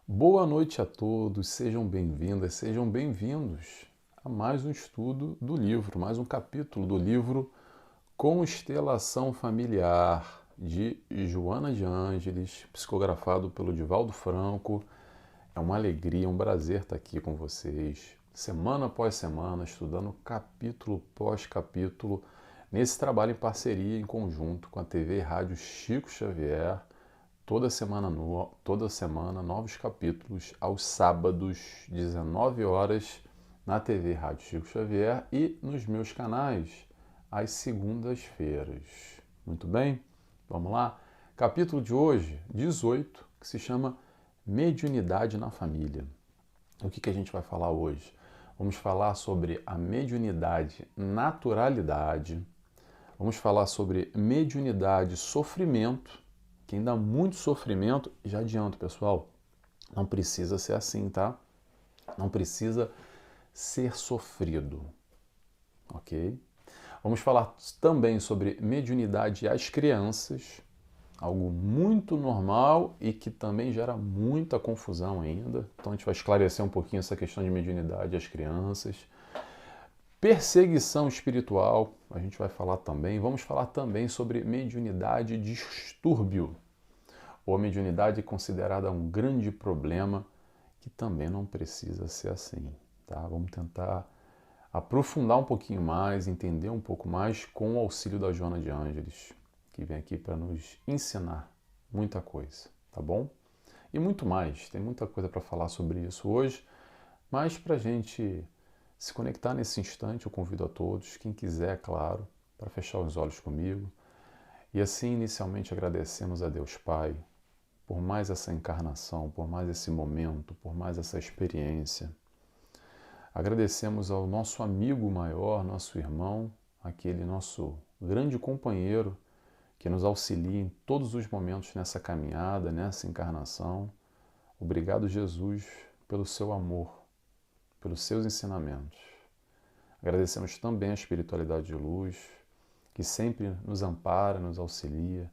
Boa noite a todos, sejam bem-vindas, sejam bem-vindos a mais um estudo do livro, mais um capítulo do livro Constelação Familiar, de Joana de Ângeles, psicografado pelo Divaldo Franco. É uma alegria, um prazer estar aqui com vocês, semana após semana, estudando capítulo pós capítulo, nesse trabalho em parceria, em conjunto com a TV e Rádio Chico Xavier. Toda semana, novos capítulos aos sábados, 19 horas, na TV Rádio Chico Xavier e nos meus canais, às segundas-feiras. Muito bem? Vamos lá? Capítulo de hoje, 18, que se chama Mediunidade na Família. O que a gente vai falar hoje? Vamos falar sobre a mediunidade naturalidade, vamos falar sobre mediunidade sofrimento. Quem dá muito sofrimento, já adianto, pessoal, não precisa ser assim, tá? Não precisa ser sofrido, ok? Vamos falar também sobre mediunidade às crianças, algo muito normal e que também gera muita confusão ainda. Então a gente vai esclarecer um pouquinho essa questão de mediunidade às crianças. Perseguição espiritual, a gente vai falar também. Vamos falar também sobre mediunidade distúrbio. Ou a mediunidade é considerada um grande problema, que também não precisa ser assim. Tá? Vamos tentar aprofundar um pouquinho mais, entender um pouco mais com o auxílio da Joana de Ângeles, que vem aqui para nos ensinar muita coisa, tá bom? E muito mais, tem muita coisa para falar sobre isso hoje, mas para a gente se conectar nesse instante, eu convido a todos, quem quiser, claro, para fechar os olhos comigo. E assim, inicialmente, agradecemos a Deus Pai por mais essa encarnação, por mais esse momento, por mais essa experiência. Agradecemos ao nosso amigo maior, nosso irmão, aquele nosso grande companheiro que nos auxilia em todos os momentos nessa caminhada, nessa encarnação. Obrigado, Jesus, pelo seu amor, pelos seus ensinamentos. Agradecemos também a espiritualidade de luz, que sempre nos ampara, nos auxilia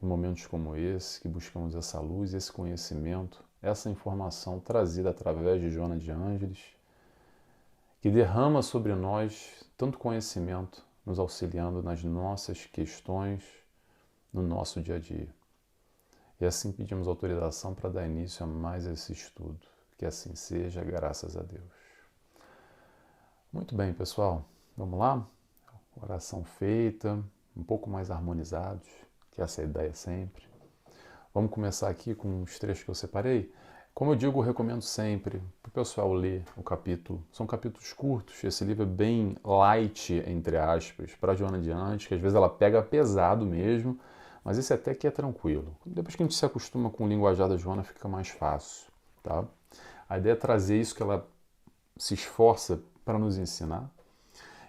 em momentos como esse, que buscamos essa luz, esse conhecimento, essa informação trazida através de Joana de Ângeles, que derrama sobre nós tanto conhecimento, nos auxiliando nas nossas questões, no nosso dia a dia. E assim pedimos autorização para dar início a mais esse estudo. Que assim seja, graças a Deus. Muito bem, pessoal. Vamos lá? Oração feita, um pouco mais harmonizados, que essa é a ideia sempre. Vamos começar aqui com os trechos que eu separei. Como eu digo, eu recomendo sempre para o pessoal ler o capítulo. São capítulos curtos, esse livro é bem light, entre aspas, para a Joana de Ângeles, que às vezes ela pega pesado mesmo, mas esse até que é tranquilo. Depois que a gente se acostuma com o linguajar da Joana, fica mais fácil, tá? A ideia é trazer isso que ela se esforça para nos ensinar,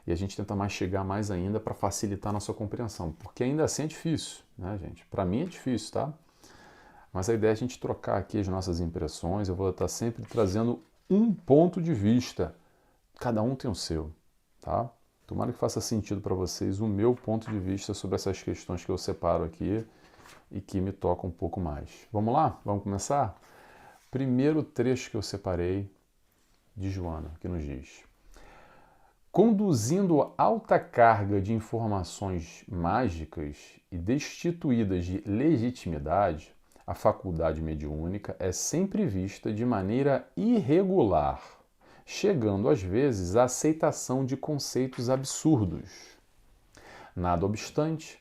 e a gente tenta mastigar mais ainda para facilitar a nossa compreensão, porque ainda assim é difícil, né, gente? Para mim é difícil, tá? Mas a ideia é a gente trocar aqui as nossas impressões, eu vou estar sempre trazendo um ponto de vista, cada um tem o seu, tá? Tomara que faça sentido para vocês o meu ponto de vista sobre essas questões que eu separo aqui e que me tocam um pouco mais. Vamos lá? Vamos começar? Primeiro trecho que eu separei de Joana, que nos diz: conduzindo alta carga de informações mágicas e destituídas de legitimidade, a faculdade mediúnica é sempre vista de maneira irregular, chegando às vezes à aceitação de conceitos absurdos. Nada obstante,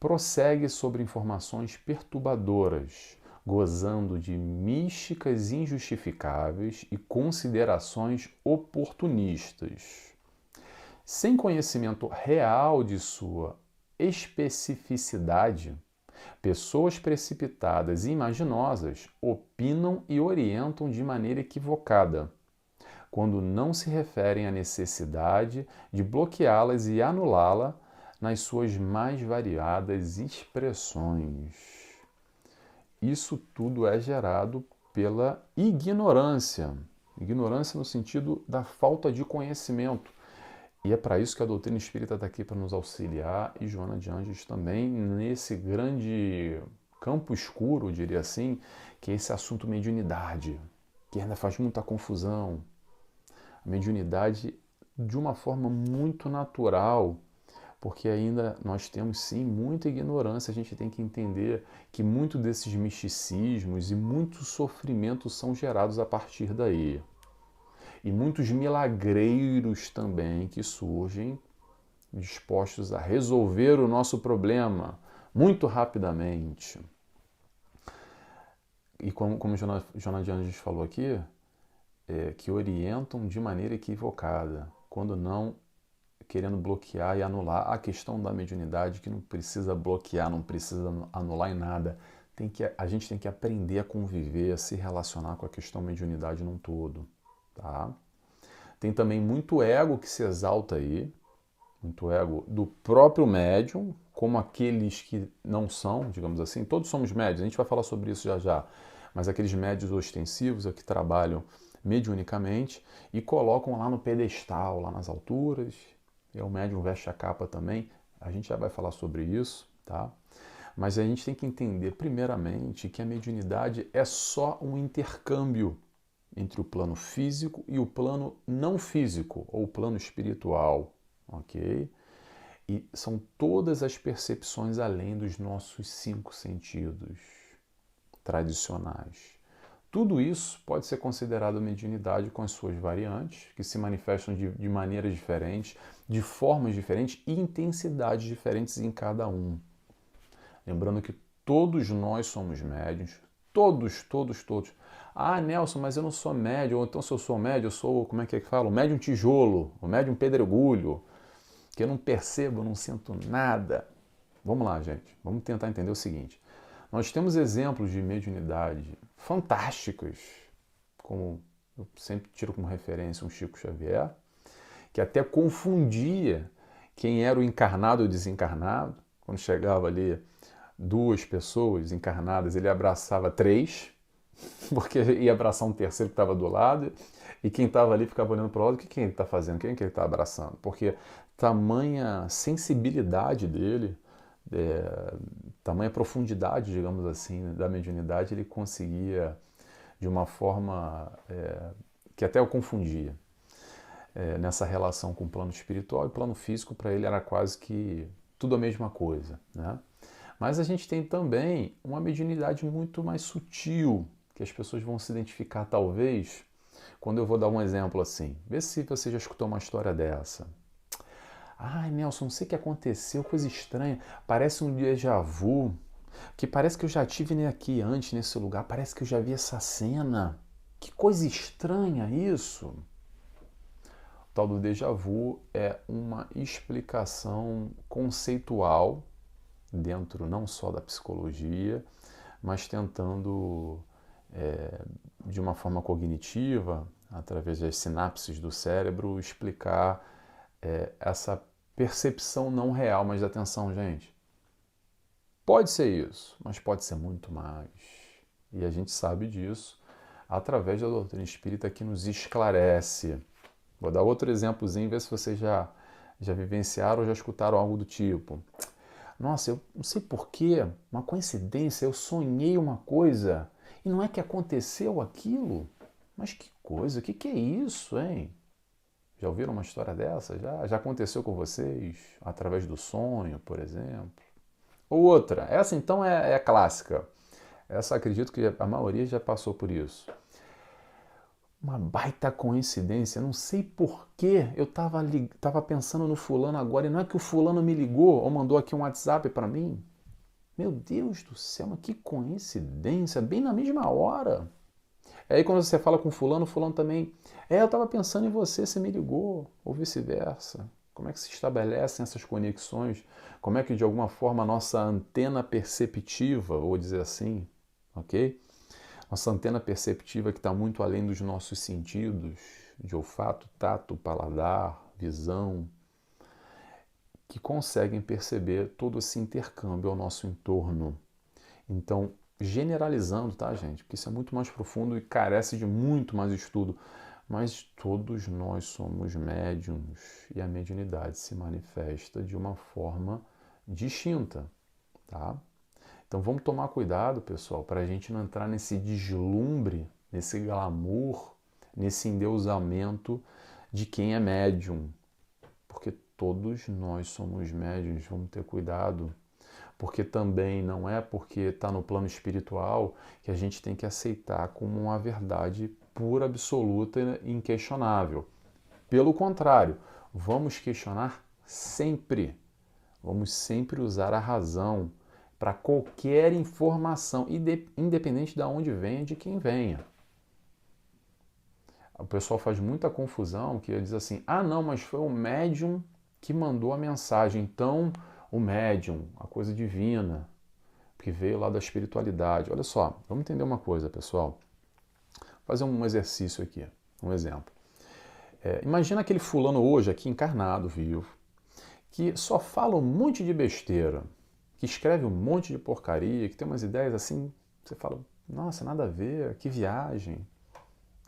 prossegue sobre informações perturbadoras, gozando de místicas injustificáveis e considerações oportunistas. Sem conhecimento real de sua especificidade, pessoas precipitadas e imaginosas opinam e orientam de maneira equivocada, quando não se referem à necessidade de bloqueá-las e anulá-la nas suas mais variadas expressões. Isso tudo é gerado pela ignorância. Ignorância no sentido da falta de conhecimento. E é para isso que a doutrina espírita está aqui para nos auxiliar, e Joana de Ângeles também, nesse grande campo escuro, eu diria assim, que é esse assunto mediunidade, que ainda faz muita confusão. A mediunidade de uma forma muito natural, porque ainda nós temos sim muita ignorância, a gente tem que entender que muito desses misticismos e muitos sofrimentos são gerados a partir daí. E muitos milagreiros também que surgem dispostos a resolver o nosso problema muito rapidamente. E como Joana de Anjos falou aqui, que orientam de maneira equivocada, quando não querendo bloquear e anular a questão da mediunidade, que não precisa bloquear, não precisa anular em nada. A gente tem que aprender a conviver, a se relacionar com a questão mediunidade num todo. Tá? Tem também muito ego que se exalta aí, muito ego do próprio médium, como aqueles que não são, digamos assim. Todos somos médios, a gente vai falar sobre isso já já, mas aqueles médios ostensivos que trabalham mediunicamente e colocam lá no pedestal, lá nas alturas. E o médium veste a capa também, a gente já vai falar sobre isso, tá? Mas a gente tem que entender, primeiramente, que a mediunidade é só um intercâmbio entre o plano físico e o plano não físico, ou o plano espiritual, ok? E são todas as percepções além dos nossos 5 sentidos tradicionais. Tudo isso pode ser considerado mediunidade com as suas variantes, que se manifestam de maneiras diferentes, de formas diferentes e intensidades diferentes em cada um. Lembrando que todos nós somos médiuns, todos. Ah, Nelson, mas eu não sou médium, ou então se eu sou médium, eu sou, como é que fala? O médium tijolo, o médium pedregulho, que eu não percebo, eu não sinto nada. Vamos lá, gente, vamos tentar entender o seguinte. Nós temos exemplos de mediunidade fantásticos, como eu sempre tiro como referência um Chico Xavier, que até confundia quem era o encarnado e o desencarnado. Quando chegava ali 2 pessoas encarnadas, ele abraçava 3, porque ia abraçar um terceiro que estava do lado, e quem estava ali ficava olhando para o lado, o que ele está fazendo? Quem que ele está abraçando? Porque tamanha sensibilidade dele, tamanha profundidade, digamos assim, da mediunidade, ele conseguia de uma forma que até eu confundia. Nessa relação com o plano espiritual e plano físico, para ele era quase que tudo a mesma coisa, né? Mas a gente tem também uma mediunidade muito mais sutil, que as pessoas vão se identificar talvez, quando eu vou dar um exemplo assim. Vê se você já escutou uma história dessa. Ai, Nelson, não sei o que aconteceu, coisa estranha. Parece um déjà vu, que parece que eu já estive aqui antes, nesse lugar. Parece que eu já vi essa cena. Que coisa estranha isso. O tal do déjà vu é uma explicação conceitual dentro não só da psicologia, mas tentando, de uma forma cognitiva, através das sinapses do cérebro, explicar essa percepção não real. Mas atenção, gente, pode ser isso, mas pode ser muito mais. E a gente sabe disso através da doutrina espírita, que nos esclarece. Vou dar outro exemplozinho, ver se vocês já vivenciaram ou já escutaram algo do tipo. Nossa, eu não sei porquê, uma coincidência, eu sonhei uma coisa e não é que aconteceu aquilo. Mas que coisa, o que é isso, hein? Já ouviram uma história dessa? Já aconteceu com vocês? Através do sonho, por exemplo? Ou outra, essa então é clássica. Essa acredito que a maioria já passou por isso. Uma baita coincidência, não sei por que eu tava pensando no fulano agora e não é que o fulano me ligou ou mandou aqui um WhatsApp para mim. Meu Deus do céu, mas que coincidência, bem na mesma hora. Aí quando você fala com fulano, fulano também, eu tava pensando em você, você me ligou, ou vice-versa. Como é que se estabelecem essas conexões? Como é que de alguma forma a nossa antena perceptiva, vou dizer assim, ok? Nossa antena perceptiva, que está muito além dos nossos sentidos, de olfato, tato, paladar, visão, que conseguem perceber todo esse intercâmbio ao nosso entorno. Então, generalizando, tá, gente? Porque isso é muito mais profundo e carece de muito mais estudo. Mas todos nós somos médiums e a mediunidade se manifesta de uma forma distinta, tá? Então vamos tomar cuidado, pessoal, para a gente não entrar nesse deslumbre, nesse glamour, nesse endeusamento de quem é médium. Porque todos nós somos médiums, vamos ter cuidado. Porque também não é porque está no plano espiritual que a gente tem que aceitar como uma verdade pura, absoluta e inquestionável. Pelo contrário, vamos questionar sempre. Vamos sempre usar a razão para qualquer informação, independente de onde venha, de quem venha. O pessoal faz muita confusão, que diz assim, ah não, mas foi o médium que mandou a mensagem, então o médium, a coisa divina, que veio lá da espiritualidade. Olha só, vamos entender uma coisa, pessoal. Vou fazer um exercício aqui, um exemplo. Imagina aquele fulano hoje aqui encarnado, vivo, que só fala um monte de besteira, que escreve um monte de porcaria, que tem umas ideias assim, você fala, nossa, nada a ver, que viagem,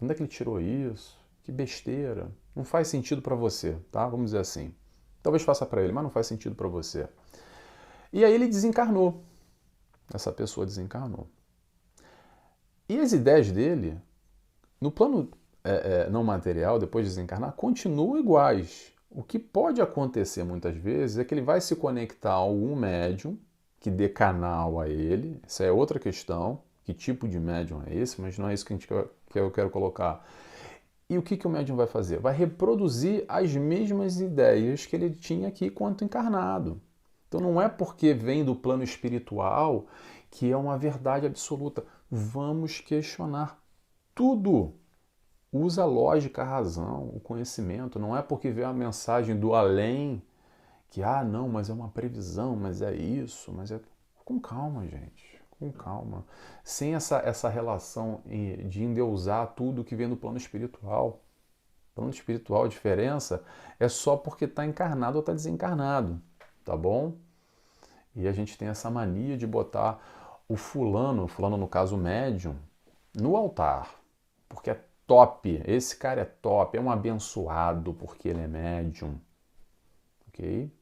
onde é que ele tirou isso? Que besteira, não faz sentido para você, tá? Vamos dizer assim. Talvez faça para ele, mas não faz sentido para você. E aí ele desencarnou, essa pessoa desencarnou. E as ideias dele, no plano não material, depois de desencarnar, continuam iguais. O que pode acontecer muitas vezes é que ele vai se conectar a algum médium que dê canal a ele. Essa é outra questão. Que tipo de médium é esse? Mas não é isso que eu quero colocar. E o que o médium vai fazer? Vai reproduzir as mesmas ideias que ele tinha aqui quanto encarnado. Então não é porque vem do plano espiritual que é uma verdade absoluta. Vamos questionar tudo. Usa a lógica, a razão, o conhecimento. Não é porque vem a mensagem do além que, não, mas é uma previsão, mas é isso, mas é... Com calma, gente, com calma. Sem essa relação de endeusar tudo que vem do plano espiritual. Plano espiritual, a diferença é só porque está encarnado ou está desencarnado, tá bom? E a gente tem essa mania de botar o fulano no caso médium, no altar, porque é top, esse cara é top, é um abençoado porque ele é médium, ok?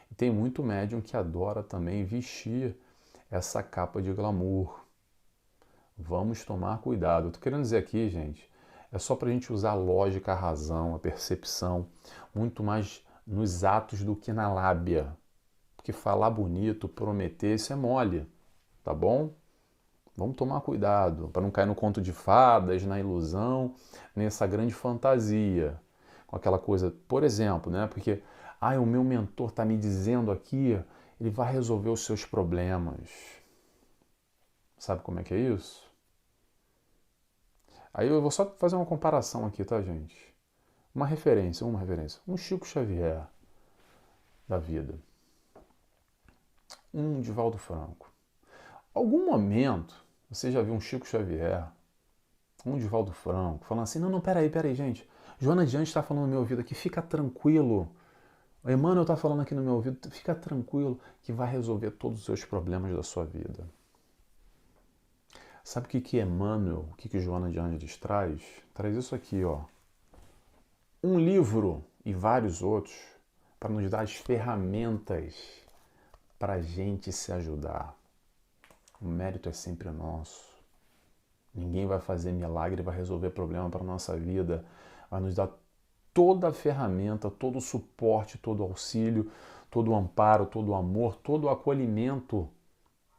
E tem muito médium que adora também vestir essa capa de glamour. Vamos tomar cuidado. Estou querendo dizer aqui, gente, é só para a gente usar a lógica, a razão, a percepção, muito mais nos atos do que na lábia. Porque falar bonito, prometer, isso é mole, tá bom? Vamos tomar cuidado para não cair no conto de fadas, na ilusão, nessa grande fantasia. Com aquela coisa, por exemplo, né? Porque, o meu mentor está me dizendo aqui, ele vai resolver os seus problemas. Sabe como é que é isso? Aí eu vou só fazer uma comparação aqui, tá, gente? Uma referência. Um Chico Xavier da vida. Um Divaldo Franco. Algum momento você já viu um Chico Xavier, um Divaldo Franco, falando assim, não, peraí, gente. Joana de Anjos está falando no meu ouvido aqui, fica tranquilo. O Emmanuel está falando aqui no meu ouvido, fica tranquilo que vai resolver todos os seus problemas da sua vida. Sabe o que Emmanuel, o que Joana de Anjos traz? Traz isso aqui, ó. Um livro e vários outros para nos dar as ferramentas para a gente se ajudar. O mérito é sempre nosso. Ninguém vai fazer milagre, vai resolver problema para a nossa vida. Vai nos dar toda a ferramenta, todo o suporte, todo o auxílio, todo o amparo, todo o amor, todo o acolhimento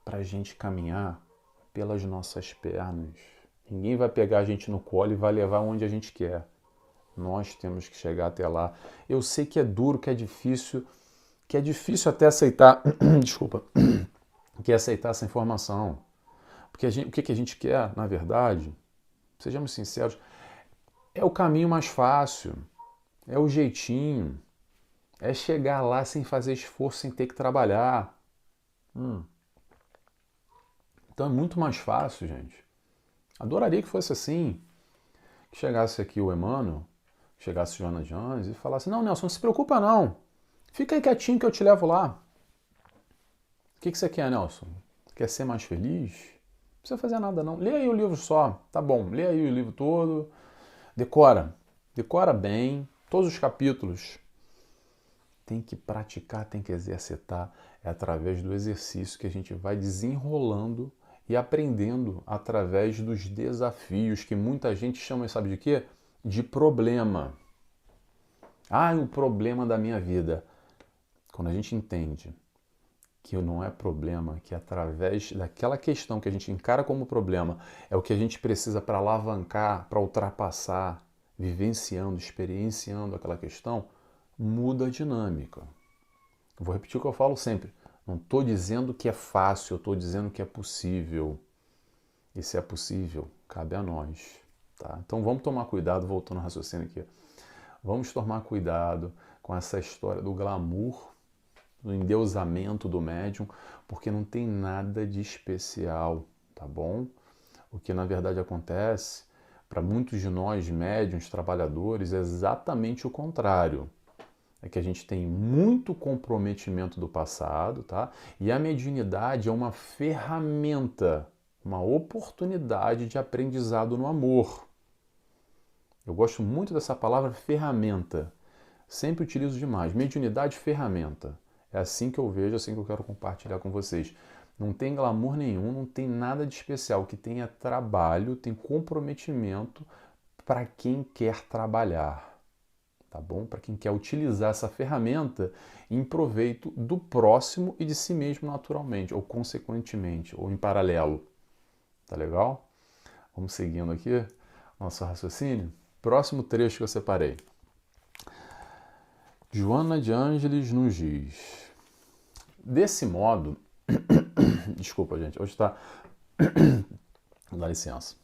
para a gente caminhar pelas nossas pernas. Ninguém vai pegar a gente no colo e vai levar onde a gente quer. Nós temos que chegar até lá. Eu sei que é duro, que é difícil até aceitar, desculpa, que é aceitar essa informação. Porque o que a gente quer, na verdade, sejamos sinceros, é o caminho mais fácil, é o jeitinho, é chegar lá sem fazer esforço, sem ter que trabalhar. Então é muito mais fácil, gente. Adoraria que fosse assim, que chegasse aqui o Emmanuel, que chegasse Joana de Anjos e falasse, não, Nelson, não se preocupa não, fica aí quietinho que eu te levo lá. O que você quer, Nelson? Quer ser mais feliz? Não precisa fazer nada não. Lê aí o livro só, tá bom, lê aí o livro todo, decora bem, todos os capítulos. Tem que praticar, tem que exercitar. É através do exercício que a gente vai desenrolando e aprendendo através dos desafios, que muita gente chama, sabe de quê? De problema. Ah, o problema da minha vida. Quando a gente entende que não é problema, que através daquela questão que a gente encara como problema, é o que a gente precisa para alavancar, para ultrapassar, vivenciando, experienciando aquela questão, muda a dinâmica. Eu vou repetir o que eu falo sempre. Não estou dizendo que é fácil, eu estou dizendo que é possível. E se é possível, cabe a nós. Tá? Então vamos tomar cuidado, voltando ao raciocínio aqui. Vamos tomar cuidado com essa história do glamour, do endeusamento do médium, porque não tem nada de especial, tá bom? O que na verdade acontece para muitos de nós médiuns, trabalhadores, é exatamente o contrário. É que a gente tem muito comprometimento do passado, tá? E a mediunidade é uma ferramenta, uma oportunidade de aprendizado no amor. Eu gosto muito dessa palavra ferramenta. Sempre utilizo demais. Mediunidade, ferramenta. É assim que eu vejo, é assim que eu quero compartilhar com vocês. Não tem glamour nenhum, não tem nada de especial. O que tem é trabalho, tem comprometimento para quem quer trabalhar, tá bom? Para quem quer utilizar essa ferramenta em proveito do próximo e de si mesmo naturalmente, ou consequentemente, ou em paralelo. Tá legal? Vamos seguindo aqui nosso raciocínio. Próximo trecho que eu separei. Joana de Ângeles nos diz: desse modo, desculpa gente, hoje está, dá licença.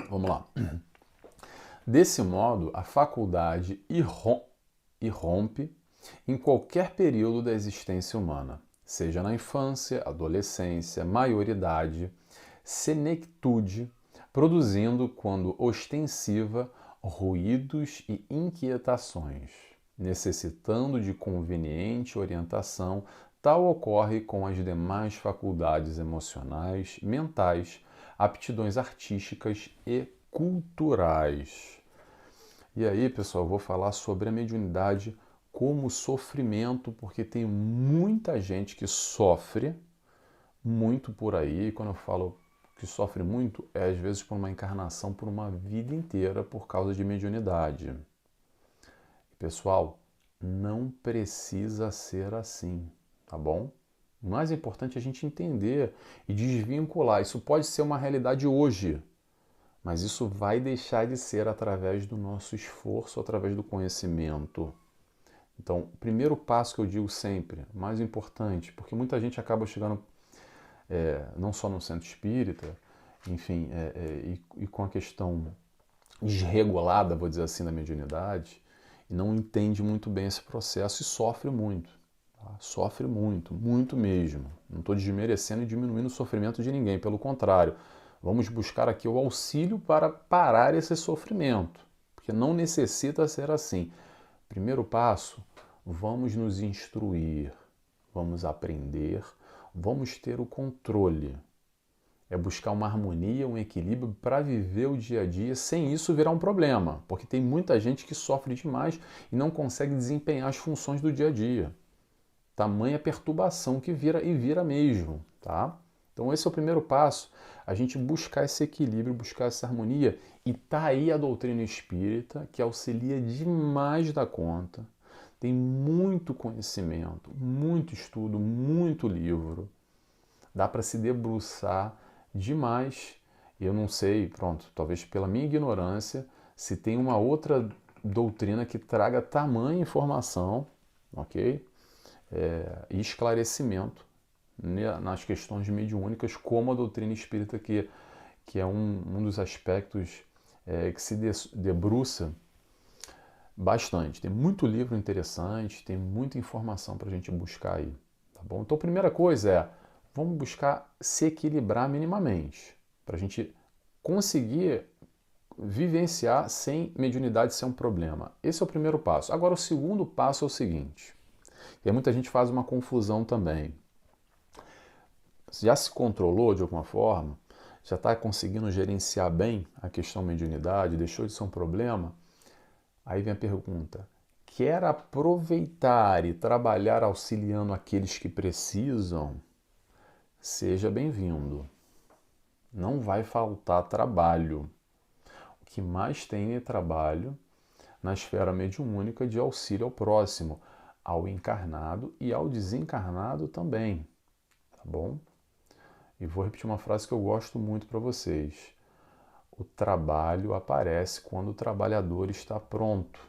Vamos lá. Desse modo, a faculdade irrompe em qualquer período da existência humana, seja na infância, adolescência, maioridade, senectude, produzindo, quando ostensiva, ruídos e inquietações, necessitando de conveniente orientação. Tal ocorre com as demais faculdades emocionais, mentais, aptidões artísticas e culturais. E aí, pessoal, eu vou falar sobre a mediunidade como sofrimento, porque tem muita gente que sofre muito por aí. Quando eu falo que sofre muito, é às vezes por uma encarnação, por uma vida inteira, por causa de mediunidade. Pessoal, não precisa ser assim, tá bom? O mais importante é a gente entender e desvincular. Isso pode ser uma realidade hoje, mas isso vai deixar de ser através do nosso esforço, através do conhecimento. Então, o primeiro passo que eu digo sempre, mais importante, porque muita gente acaba chegando não só no centro espírita, enfim, e com a questão desregulada, vou dizer assim, da mediunidade, e não entende muito bem esse processo e sofre muito. Tá? Sofre muito, muito mesmo. Não estou desmerecendo e diminuindo o sofrimento de ninguém, pelo contrário. Vamos buscar aqui o auxílio para parar esse sofrimento, porque não necessita ser assim. Primeiro passo, vamos nos instruir, vamos aprender, vamos ter o controle. É buscar uma harmonia, um equilíbrio para viver o dia a dia sem isso virar um problema, porque tem muita gente que sofre demais e não consegue desempenhar as funções do dia a dia. Tamanha perturbação que vira mesmo, tá? Então esse é o primeiro passo, a gente buscar esse equilíbrio, buscar essa harmonia, e tá aí a doutrina espírita que auxilia demais da conta. Tem muito conhecimento, muito estudo, muito livro. Dá para se debruçar demais. Eu não sei, pronto, talvez pela minha ignorância, se tem uma outra doutrina que traga tamanha informação, ok? E esclarecimento, né, nas questões mediúnicas, como a doutrina espírita, que é um dos aspectos que se debruça bastante. Tem muito livro interessante, tem muita informação para a gente buscar aí, tá bom? Então, a primeira coisa é, vamos buscar se equilibrar minimamente, para a gente conseguir vivenciar sem mediunidade ser um problema. Esse é o primeiro passo. Agora, o segundo passo é o seguinte, e muita gente faz uma confusão também. Já se controlou de alguma forma? Já está conseguindo gerenciar bem a questão mediunidade? Deixou de ser um problema? Aí vem a pergunta, quer aproveitar e trabalhar auxiliando aqueles que precisam, seja bem-vindo. Não vai faltar trabalho. O que mais tem é trabalho na esfera mediúnica de auxílio ao próximo, ao encarnado e ao desencarnado também, tá bom? E vou repetir uma frase que eu gosto muito para vocês. O trabalho aparece quando o trabalhador está pronto.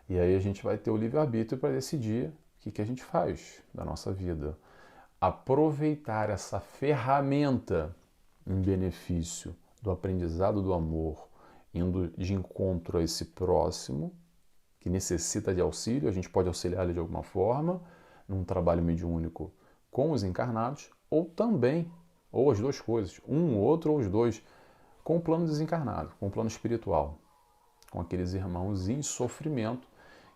E aí a gente vai ter o livre-arbítrio para decidir o que a gente faz da nossa vida. Aproveitar essa ferramenta em benefício do aprendizado do amor, indo de encontro a esse próximo que necessita de auxílio, a gente pode auxiliar ele de alguma forma, num trabalho mediúnico com os encarnados, ou também, ou as duas coisas, um, outro ou os dois, com o plano desencarnado, com o plano espiritual, com aqueles irmãos em sofrimento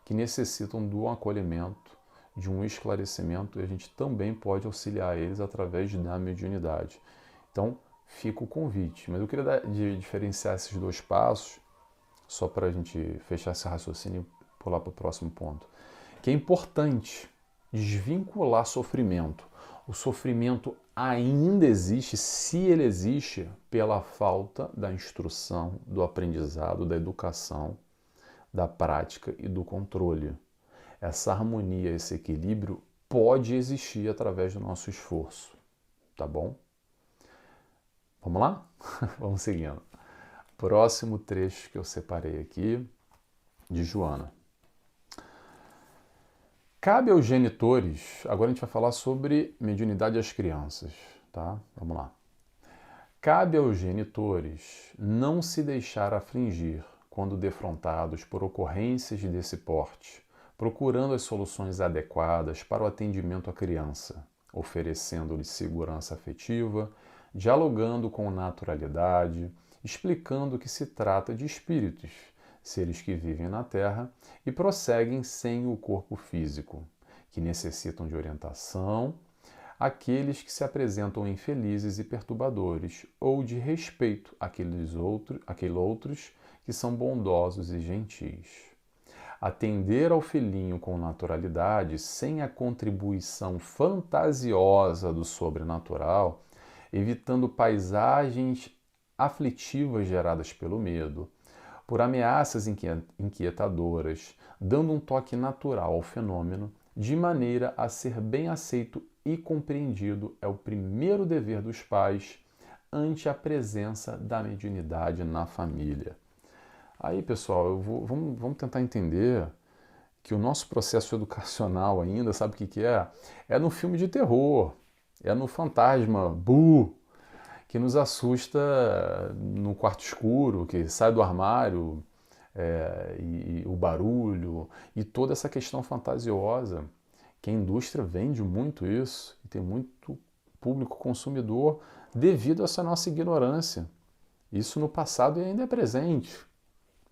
que necessitam do acolhimento, de um esclarecimento, e a gente também pode auxiliar eles através da mediunidade. Então, fica o convite. Mas eu queria diferenciar esses dois passos, só para a gente fechar esse raciocínio e pular para o próximo ponto. Que é importante desvincular sofrimento. O sofrimento ainda existe, se ele existe, pela falta da instrução, do aprendizado, da educação, da prática e do controle. Essa harmonia, esse equilíbrio pode existir através do nosso esforço, tá bom? Vamos lá? Vamos seguindo. Próximo trecho que eu separei aqui, de Joana. Cabe aos genitores, agora a gente vai falar sobre mediunidade às crianças, tá? Vamos lá. Cabe aos genitores não se deixar afligir quando defrontados por ocorrências desse porte, procurando as soluções adequadas para o atendimento à criança, oferecendo-lhe segurança afetiva, dialogando com naturalidade, explicando que se trata de espíritos, seres que vivem na Terra e prosseguem sem o corpo físico, que necessitam de orientação, aqueles que se apresentam infelizes e perturbadores, ou de respeito àqueles outros que são bondosos e gentis. Atender ao filhinho com naturalidade, sem a contribuição fantasiosa do sobrenatural, evitando paisagens aflitivas geradas pelo medo, por ameaças inquietadoras, dando um toque natural ao fenômeno, de maneira a ser bem aceito e compreendido, é o primeiro dever dos pais ante a presença da mediunidade na família. Aí, pessoal, vamos tentar entender que o nosso processo educacional ainda, sabe o que é? É no filme de terror, é no fantasma, que nos assusta no quarto escuro, que sai do armário, e o barulho, e toda essa questão fantasiosa, que a indústria vende muito isso, e tem muito público consumidor devido a essa nossa ignorância. Isso no passado e ainda é presente.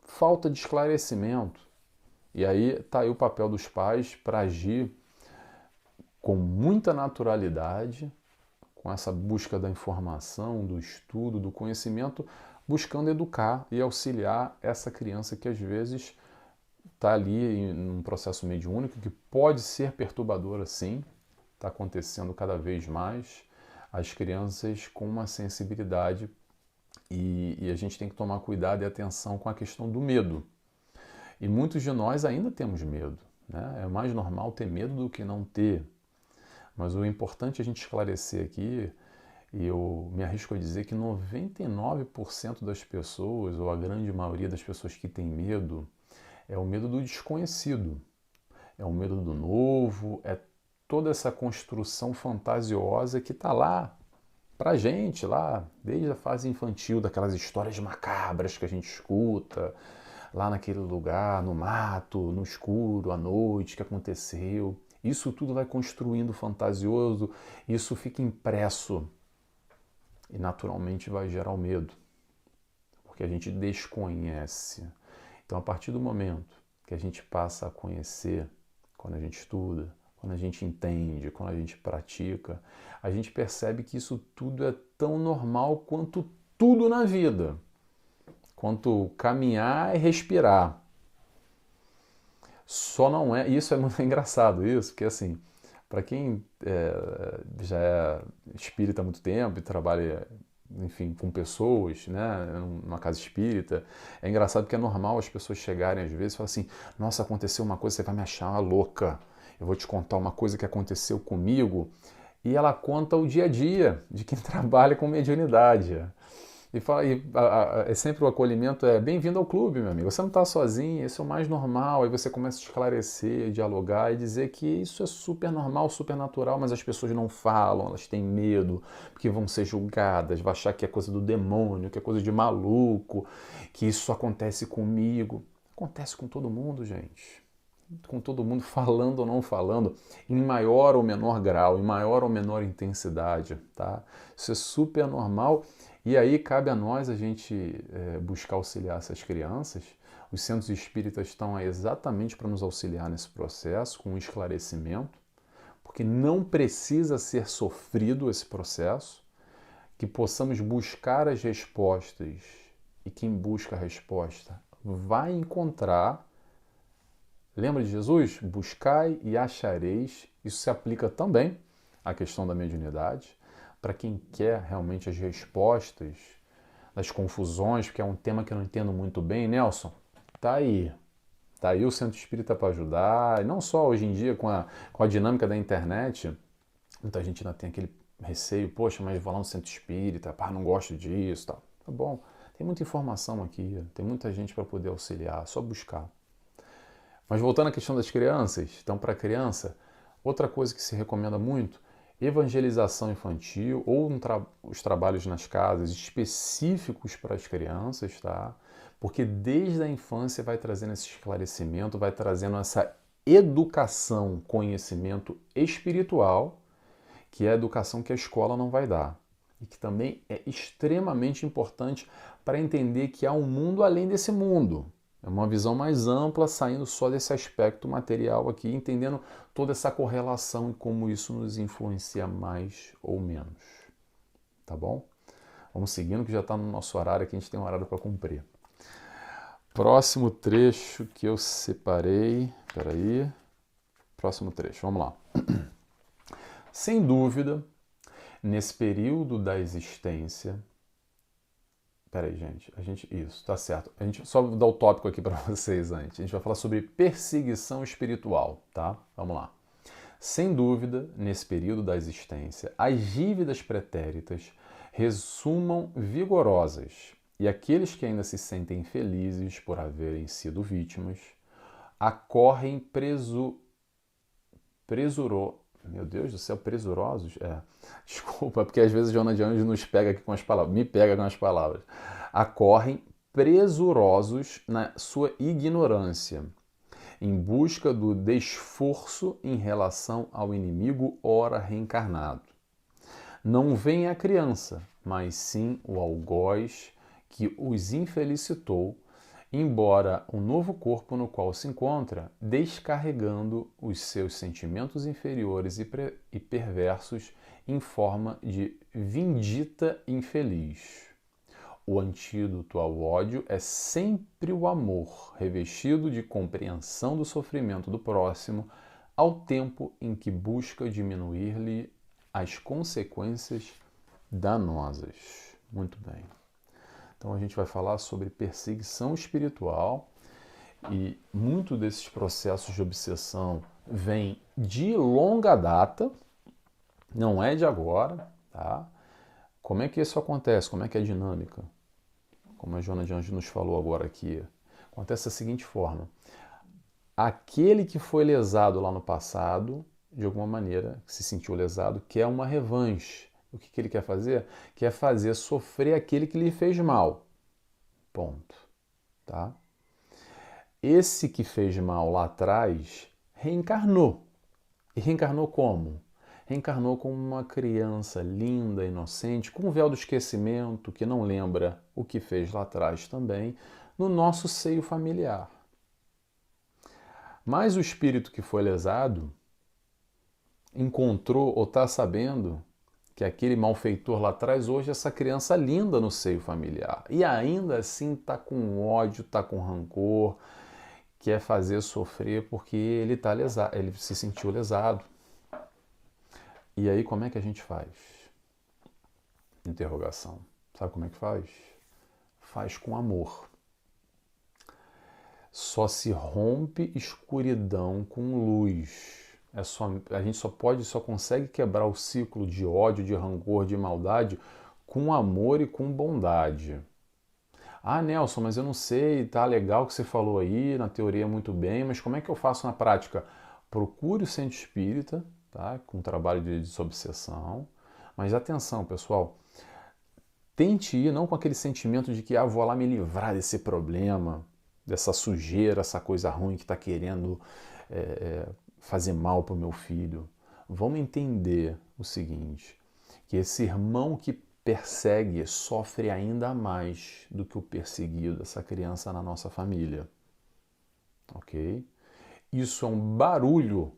Falta de esclarecimento. E aí está aí o papel dos pais para agir com muita naturalidade, com essa busca da informação, do estudo, do conhecimento, buscando educar e auxiliar essa criança que às vezes está ali em um processo mediúnico que pode ser perturbador, sim, está acontecendo cada vez mais, as crianças com uma sensibilidade e a gente tem que tomar cuidado e atenção com a questão do medo. E muitos de nós ainda temos medo, né? É mais normal ter medo do que não ter. Mas o importante é a gente esclarecer aqui, e eu me arrisco a dizer que 99% das pessoas, ou a grande maioria das pessoas que tem medo, é o medo do desconhecido, é o medo do novo, é toda essa construção fantasiosa que está lá pra gente, lá desde a fase infantil, daquelas histórias macabras que a gente escuta, lá naquele lugar, no mato, no escuro, à noite, que aconteceu. Isso tudo vai construindo fantasioso, isso fica impresso e naturalmente vai gerar o medo, porque a gente desconhece. Então, a partir do momento que a gente passa a conhecer, quando a gente estuda, quando a gente entende, quando a gente pratica, a gente percebe que isso tudo é tão normal quanto tudo na vida, quanto caminhar e respirar. Só não é, isso é muito engraçado isso, porque assim, para quem já é espírita há muito tempo e trabalha, enfim, com pessoas, né, numa casa espírita, é engraçado porque é normal as pessoas chegarem às vezes e falar assim, nossa, aconteceu uma coisa, você vai me achar uma louca, eu vou te contar uma coisa que aconteceu comigo, e ela conta o dia a dia de quem trabalha com mediunidade. E, é sempre o acolhimento é bem-vindo ao clube, meu amigo. Você não está sozinho, isso é o mais normal. Aí você começa a esclarecer, dialogar e dizer que isso é super normal, super natural, mas as pessoas não falam, elas têm medo, porque vão ser julgadas, vão achar que é coisa do demônio, que é coisa de maluco, que isso acontece comigo. Acontece com todo mundo, gente. Com todo mundo falando ou não falando, em maior ou menor grau, em maior ou menor intensidade, tá? Isso é super normal. E aí cabe a nós a gente buscar auxiliar essas crianças. Os centros espíritas estão aí exatamente para nos auxiliar nesse processo, com esclarecimento, porque não precisa ser sofrido esse processo, que possamos buscar as respostas, e quem busca a resposta vai encontrar. Lembra de Jesus? Buscai e achareis. Isso se aplica também à questão da mediunidade, para quem quer realmente as respostas das confusões, porque é um tema que eu não entendo muito bem, Nelson. Tá aí. Tá aí o Centro Espírita para ajudar. E não só hoje em dia com a dinâmica da internet, muita gente ainda tem aquele receio, poxa, mas vou lá no Centro Espírita, pá, não gosto disso, tá. Tá bom. Tem muita informação aqui, tem muita gente para poder auxiliar, é só buscar. Mas voltando à questão das crianças, então para a criança, outra coisa que se recomenda muito, evangelização infantil ou os trabalhos nas casas específicos para as crianças, tá? Porque desde a infância vai trazendo esse esclarecimento, vai trazendo essa educação, conhecimento espiritual, que é a educação que a escola não vai dar. E que também é extremamente importante para entender que há um mundo além desse mundo. É uma visão mais ampla, saindo só desse aspecto material aqui, entendendo toda essa correlação e como isso nos influencia mais ou menos. Tá bom? Vamos seguindo, que já está no nosso horário aqui, a gente tem um horário para cumprir. Próximo trecho que eu separei. Peraí. Próximo trecho, vamos lá. Sem dúvida, nesse período da existência. Peraí, gente. Isso, tá certo. A gente só dá o tópico aqui para vocês antes. A gente vai falar sobre perseguição espiritual, tá? Vamos lá. Sem dúvida, nesse período da existência, as dívidas pretéritas resumam vigorosas, e aqueles que ainda se sentem felizes por haverem sido vítimas acorrem meu Deus do céu, presurosos? Desculpa, porque às vezes Joana de Anjos nos pega aqui com as palavras, me pega com as palavras. Acorrem presurosos na sua ignorância, em busca do desforço em relação ao inimigo ora reencarnado. Não vem a criança, mas sim o algoz que os infelicitou, embora o novo corpo no qual se encontra, descarregando os seus sentimentos inferiores e perversos em forma de vindita infeliz. O antídoto ao ódio é sempre o amor, revestido de compreensão do sofrimento do próximo, ao tempo em que busca diminuir-lhe as consequências danosas. Muito bem. Então a gente vai falar sobre perseguição espiritual e muito desses processos de obsessão vem de longa data, não é de agora, tá? Como é que isso acontece? Como é que é a dinâmica? Como a Joana de Anjos nos falou agora aqui. Acontece da seguinte forma. Aquele que foi lesado lá no passado, de alguma maneira, que se sentiu lesado, quer uma revanche. O que ele quer fazer? Quer fazer sofrer aquele que lhe fez mal. Ponto. Tá? Esse que fez mal lá atrás reencarnou. E reencarnou como? Reencarnou como uma criança linda, inocente, com um véu do esquecimento, que não lembra o que fez lá atrás também, no nosso seio familiar. Mas o espírito que foi lesado encontrou ou está sabendo que aquele malfeitor lá atrás, hoje essa criança linda no seio familiar. E ainda assim está com ódio, está com rancor, quer fazer sofrer porque ele tá lesado, ele se sentiu lesado. E aí como é que a gente faz? Interrogação. Sabe como é que faz? Faz com amor. Só se rompe escuridão com luz. A gente só consegue quebrar o ciclo de ódio, de rancor, de maldade com amor e com bondade. Ah, Nelson, mas eu não sei, tá legal o que você falou aí, na teoria muito bem, mas como é que eu faço na prática? Procure o centro espírita, tá? Com trabalho de desobsessão. Mas atenção, pessoal, tente ir não com aquele sentimento de que vou lá me livrar desse problema, dessa sujeira, essa coisa ruim que está querendo fazer mal para o meu filho. Vamos entender o seguinte, que esse irmão que persegue sofre ainda mais do que o perseguido, essa criança na nossa família. Ok? Isso é um barulho,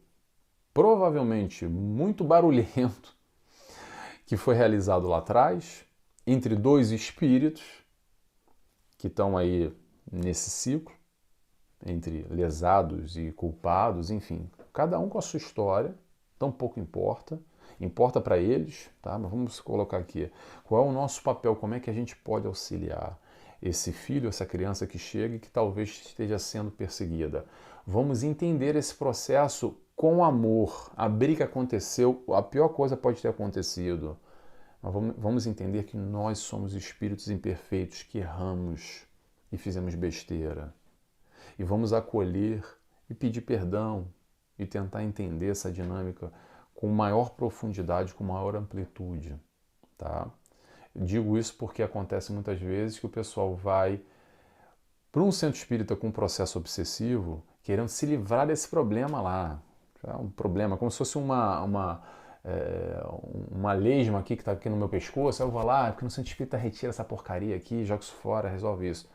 provavelmente muito barulhento, que foi realizado lá atrás, entre dois espíritos que estão aí nesse ciclo, entre lesados e culpados, enfim, cada um com a sua história, tão pouco importa. Importa para eles, tá? Mas vamos colocar aqui, qual é o nosso papel, como é que a gente pode auxiliar esse filho, essa criança que chega e que talvez esteja sendo perseguida. Vamos entender esse processo com amor. A briga aconteceu, a pior coisa pode ter acontecido, mas vamos entender que nós somos espíritos imperfeitos, que erramos e fizemos besteira. E vamos acolher e pedir perdão e tentar entender essa dinâmica com maior profundidade, com maior amplitude, tá? Eu digo isso porque acontece muitas vezes que o pessoal vai para um centro espírita com um processo obsessivo, querendo se livrar desse problema lá. É um problema, como se fosse uma lesma aqui que está aqui no meu pescoço, eu vou lá, porque no centro espírita retira essa porcaria aqui, joga isso fora, resolve isso.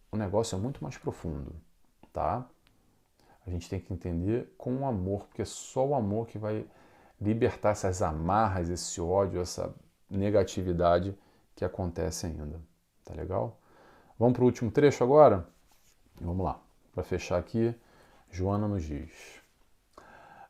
O negócio é muito mais profundo, tá? A gente tem que entender com o amor, porque é só o amor que vai libertar essas amarras, esse ódio, essa negatividade que acontece ainda. Tá legal? Vamos para o último trecho agora? Vamos lá. Para fechar aqui, Joana nos diz: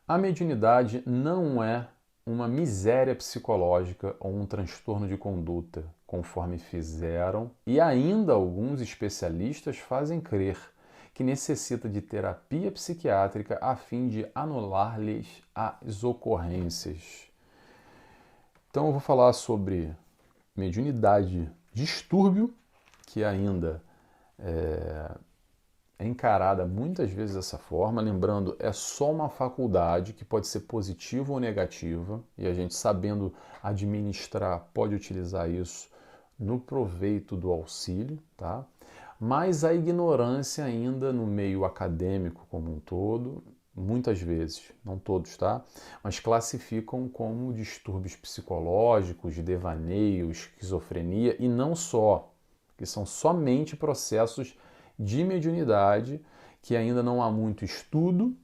a mediunidade não é uma miséria psicológica ou um transtorno de conduta, conforme fizeram e ainda alguns especialistas fazem crer, que necessita de terapia psiquiátrica a fim de anular-lhes as ocorrências. Então eu vou falar sobre mediunidade, distúrbio, que ainda é encarada muitas vezes dessa forma, lembrando, é só uma faculdade que pode ser positiva ou negativa, e a gente sabendo administrar pode utilizar isso no proveito do auxílio, tá? Mas a ignorância ainda no meio acadêmico como um todo, muitas vezes, não todos, tá? Mas classificam como distúrbios psicológicos, devaneio, esquizofrenia, e não só, que são somente processos de mediunidade que ainda não há muito estudo,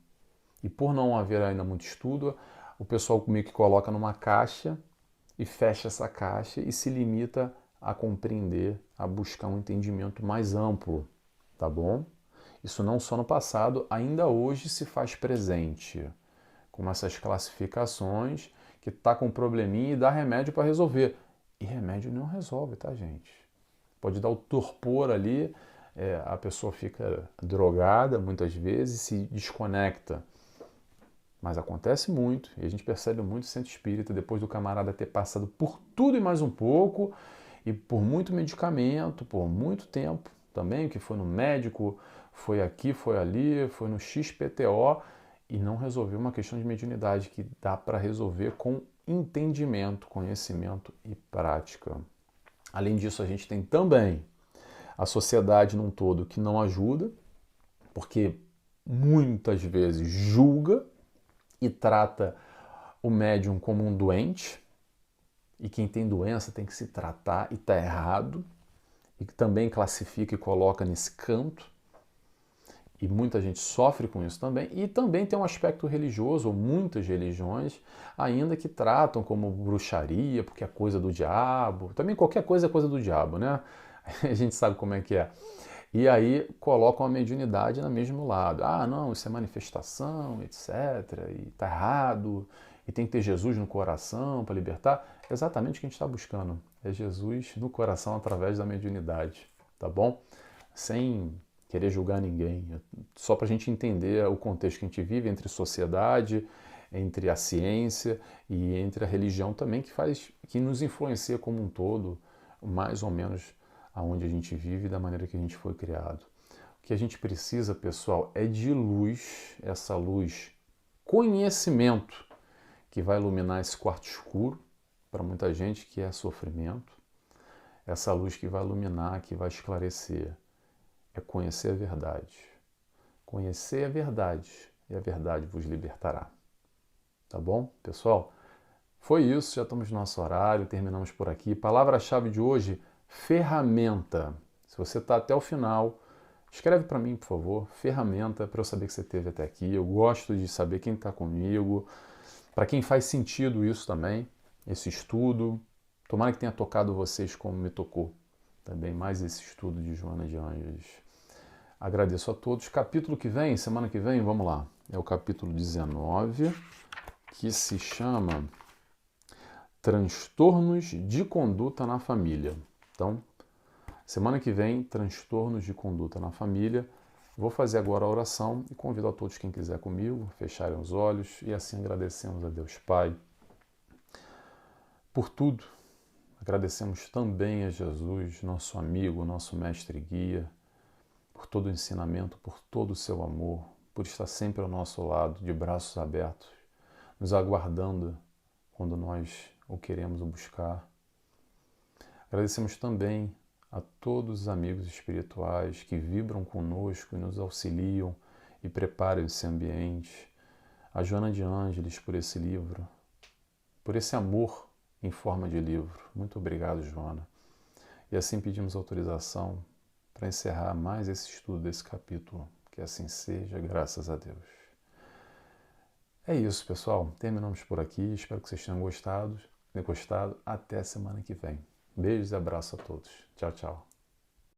e por não haver ainda muito estudo, o pessoal meio que coloca numa caixa e fecha essa caixa e se limita a compreender, a buscar um entendimento mais amplo, tá bom? Isso não só no passado, ainda hoje se faz presente, com essas classificações que tá com um probleminha e dá remédio para resolver. E remédio não resolve, tá, gente? Pode dar o torpor ali, a pessoa fica drogada muitas vezes, se desconecta. Mas acontece muito, e a gente percebe muito o centro espírita, depois do camarada ter passado por tudo e mais um pouco, e por muito medicamento, por muito tempo também, que foi no médico, foi aqui, foi ali, foi no XPTO, e não resolveu uma questão de mediunidade que dá para resolver com entendimento, conhecimento e prática. Além disso, a gente tem também a sociedade num todo que não ajuda, porque muitas vezes julga e trata o médium como um doente, e quem tem doença tem que se tratar e está errado, e também classifica e coloca nesse canto, e muita gente sofre com isso também, e também tem um aspecto religioso, ou muitas religiões ainda que tratam como bruxaria, porque é coisa do diabo, também qualquer coisa é coisa do diabo, né? A gente sabe como é que é. E aí colocam a mediunidade no mesmo lado. Ah, não, isso é manifestação, etc. E tá errado. E tem que ter Jesus no coração para libertar. É exatamente o que a gente está buscando. É Jesus no coração através da mediunidade. Tá bom? Sem querer julgar ninguém. Só para a gente entender o contexto que a gente vive entre sociedade, entre a ciência e entre a religião também, que nos influencia como um todo, mais ou menos aonde a gente vive e da maneira que a gente foi criado. O que a gente precisa, pessoal, é de luz, essa luz, conhecimento, que vai iluminar esse quarto escuro, para muita gente que é sofrimento, essa luz que vai iluminar, que vai esclarecer, é conhecer a verdade. Conhecer a verdade, e a verdade vos libertará. Tá bom, pessoal? Foi isso, já estamos no nosso horário, terminamos por aqui. Palavra-chave de hoje, ferramenta. Se você está até o final, escreve para mim, por favor, ferramenta, para eu saber que você esteve até aqui. Eu gosto de saber quem está comigo, para quem faz sentido isso também, esse estudo. Tomara que tenha tocado vocês como me tocou também, mais esse estudo de Joana de Ângeles. Agradeço a todos. Capítulo que vem, semana que vem, vamos lá. É o capítulo 19, que se chama Transtornos de conduta na família. Então, semana que vem, transtornos de conduta na família. Vou fazer agora a oração e convido a todos, quem quiser comigo, fecharem os olhos e assim agradecemos a Deus Pai por tudo. Agradecemos também a Jesus, nosso amigo, nosso mestre e guia, por todo o ensinamento, por todo o seu amor, por estar sempre ao nosso lado, de braços abertos, nos aguardando quando nós o queremos o buscar. Agradecemos também a todos os amigos espirituais que vibram conosco e nos auxiliam e preparam esse ambiente. A Joana de Ângeles por esse livro, por esse amor em forma de livro. Muito obrigado, Joana. E assim pedimos autorização para encerrar mais esse estudo desse capítulo. Que assim seja, graças a Deus. É isso, pessoal. Terminamos por aqui. Espero que vocês tenham gostado. Até a semana que vem. Beijos e abraço a todos. Tchau, tchau.